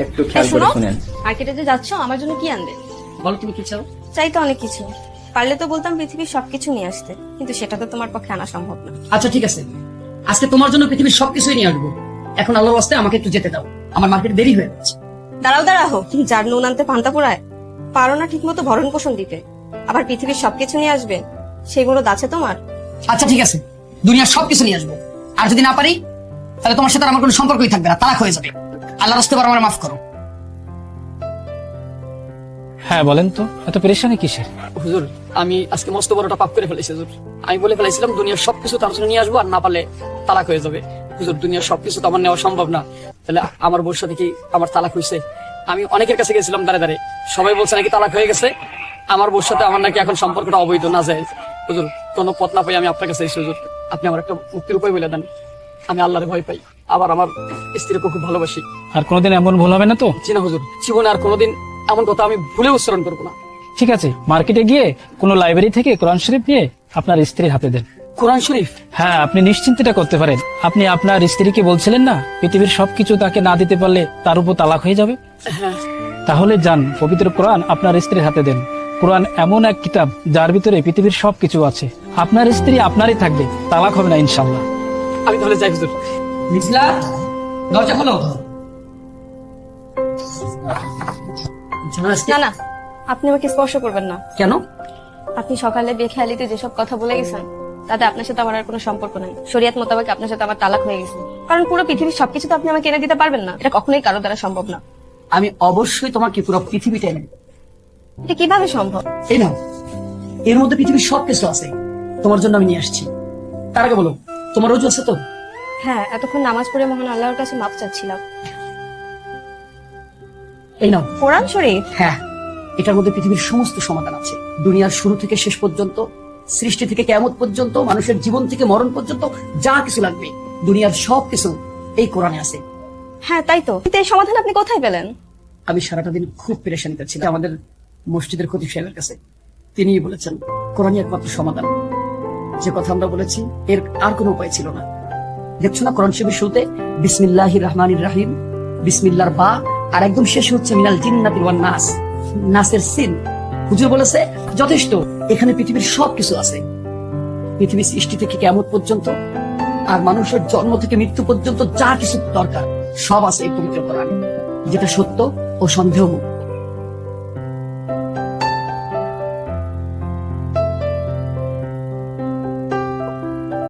একটু খেয়াল করে শোনো, শুনেন। মার্কেটে যে যাচ্ছ আমার জন্য কি আনবে? বলো তুমি কি চাও? চাই তো অনেক কিছু, পারলে তো বলতাম পৃথিবীর সবকিছু নিয়ে আসতে, কিন্তু সেটা তো তোমার পক্ষে আনা সম্ভব না। আচ্ছা ঠিক আছে, আজকে তোমার জন্য পৃথিবীর সবকিছুই নিয়ে আসবো। এখন আল্লাহর ওয়াস্তে আমাকে একটু যেতে দাও, আমার মার্কেটে দেরি হয়ে যাচ্ছে। দাঁড়াও, তুমি যার নুন আনতে পান্তা পোড়ায়, পারো না ঠিক মতো ভরণ পোষণ দিতে, আবার পৃথিবীর সবকিছু নিয়ে আসবে? সেগুলো আছে তোমার? আচ্ছা ঠিক আছে, দুনিয়ার সবকিছু নিয়ে আসবো, আর যদি না পারি তাহলে তোমার সাথে আর আমার কোনো সম্পর্কই থাকবে না, তালাক হয়ে যাবে। আল্লাহর ওয়াস্তে আমার মাফ করো। হ্যাঁ বলেন তো, এত পেরেশানি কিসের? হুজুর, আমি আজকে মস্ত বড়টা পাপ করে ফেলেছি হুজুর। আমি বলে ফেলেছিলাম দুনিয়ার সবকিছু তার জন্য নিয়ে আসবো, আর না পারলে তালাক হয়ে যাবে। হুজুর, দুনিয়ার সবকিছু তো আমার নেওয়া সম্ভব না, তাহলে আমার বউর সাথে কি আমার তালাক হয়েছে? আমি অনেকের কাছে গেছিলাম দাঁড়ে, সবাই বলছে নাকি তালাক হয়ে গেছে, আমার বউর সাথে আমার নাকি এখন সম্পর্কটা অবৈধ, না যায়। হুজুর, কোনো পথ না পাই আমি আপনার কাছে এসেছি হুজুর, আপনি আমার একটা মুক্তির উপায় বলে দেন। আমি আল্লাহরে ভয় পাই, আবার আমার স্ত্রীকে খুব ভালোবাসি। আর কোনোদিন এমন ভুল হবে না তো? জি না হুজুর, জীবনে আর কোনোদিন এমন কথা আমি ভুলে উচ্চারণ করবো না। ঠিক আছে, মার্কেটে গিয়ে কোনো লাইব্রেরি থেকে কোরআন শরীফ নিয়ে আপনার স্ত্রীর হাতে দেন। কোরআন শরীফ? হ্যাঁ, আপনি নিশ্চিন্তটা করতে পারেন। আপনি আপনার স্ত্রীকে বলছিলেন না পৃথিবীর সবকিছু তাকে না দিতে পারলে তার উপর তালাক হয়ে যাবে? তাহলে যান, পবিত্র কোরআন আপনার স্ত্রীর হাতে দেন। কোরআন এমন এক কিতাব যার ভিতরে পৃথিবীর সবকিছু আছে। আপনার স্ত্রী আপনারই থাকবে, তালাক হবে না ইনশাল্লাহ। আমি তাহলে যাই হুজুর। মিথিলা, দরজা খোলো। না, আপনি আমাকে স্পর্শ করবেন না। কেন? আপনি সকালে বেখেয়ালিতে যেসব কথা বলে গেছেন তাতে আপনার সাথে আমার আর কোনো সম্পর্ক নাই। শরিয়ত মোতাবেক আপনার সাথে আমার তালাক হয়ে গেছে, কারণ পুরো পৃথিবীর সবকিছু তো আপনি আমাকে এনে দিতে পারবেন না, এটা কখনোই কারো দ্বারা সম্ভব না। আমি অবশ্যই তোমাকে পুরো পৃথিবীটা এনে দেব। এটা কিভাবে সম্ভব? এই নাও, এর মধ্যে পৃথিবীর সবকিছু আছে, তোমার জন্য আমি নিয়ে আসছি। তার আগে বলো, তোমার রোজু আছে তো? হ্যাঁ, এতক্ষণ নামাজ পড়ে মহান আল্লাহর কাছে মাপ চাচ্ছিলাম। এই নাও কোরআন শরীফ? হ্যাঁ, এটার মধ্যে পৃথিবীর সমস্ত সমাধান আছে। দুনিয়ার শুরু থেকে শেষ পর্যন্ত, সৃষ্টি থেকে কিয়ামত পর্যন্ত, মানুষের জীবন থেকে মরণ পর্যন্ত যা কিছু লাগবে দুনিয়ার সবকিছু এই কোরআনে আছে। হ্যাঁ তাই তো, কিন্তু এই সমাধান আপনি কোথায় পেলেন? আমি সারাটা দিন খুব পেরেশানিতে ছিলাম আমাদের মসজিদের খতিব সাহেবের কাছে। তিনিই বলেছেন কোরআনই একমাত্র সমাধান। যে কথা আমরা বলেছি এর আর কোনো উপায় ছিল না। দেখছো না, কোরআন শরীফের শুরুতে বিসমিল্লাহির রহমানির রহিম, বিসমিল্লাহর বা, আর একদম শেষে হচ্ছে মিনাল জিন্নাতি ওয়ান নাস, নাসের সিন। হুজুর বলেছে যথেষ্ট, এখানে পৃথিবীর সবকিছু আছে। পৃথিবীর সৃষ্টি থেকে কিয়ামত পর্যন্ত, আর মানুষের জন্ম থেকে মৃত্যু পর্যন্ত যা কিছু দরকার সব আছে এই পবিত্র কোরআনে, যেটা সত্য ও সন্দেহমুক্ত।